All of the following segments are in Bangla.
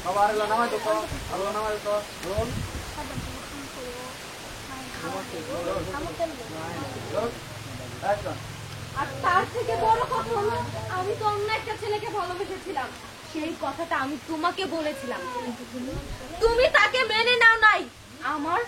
বাবা আরে নামাই তো আল্লাহ নামাই তো রোল আর তার থেকে বড় কথা হলো আমি তো অন্য একটা ছেলেকে ভালোবেসেছিলাম, সেই কথাটা আমি তোমাকে বলেছিলাম, কিন্তু তুমি তাকে মেনে নাও নাই। আমার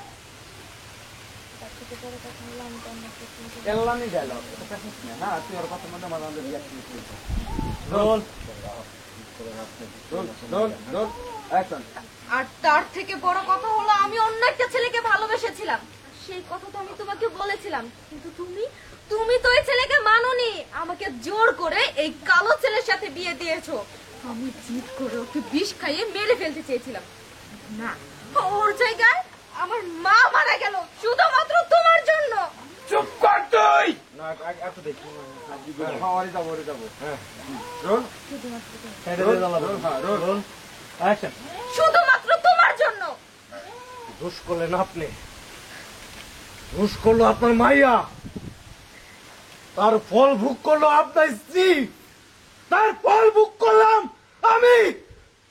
আর তার থেকে বড় কথা হলো আমি অন্য একটা ছেলেকে ভালোবেসেছিলাম, সেই কথাটা আমি তোমাকে বলেছিলাম, কিন্তু তুমি তো এই ছেলেকে মানোনি, আমাকে জোর করে এই কালো ছেলের সাথে বিয়ে দিয়েছো। আমি জিদ করে ওকে বিষ খাইয়ে মেরে ফেলতে চেয়েছিলাম, না ওর জায়গায় আমার মা মারা গেল শুধুমাত্র তোমার জন্য। চুপ কর তুই না এত দেখি যাবো শুধুমাত্র তোমার জন্য। দোষ করলেন আপনি, দোষ করলো আপনার মাইয়া, তার ফল ভোগ করলো আপনার স্ত্রী, তার ফল ভোগ করলাম আমি।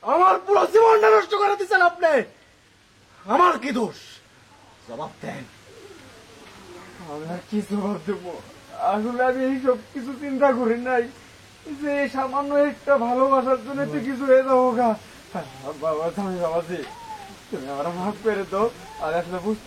আমার পুরো জীবনটা নষ্ট করে দিচ্ছেন আপনি, আমার কি দোষ? জবাব দেন। আমি আর কি জবাব দেবো? আসলে আমি এইসব কিছু চিন্তা করি নাই যে সামান্য একটা ভালোবাসার জন্য তুই কিছু হয়ে যাবো গা। বাবা তুমি বাবাজি তুমি আমার মাফ করে দাও, আর আসলে বুঝতে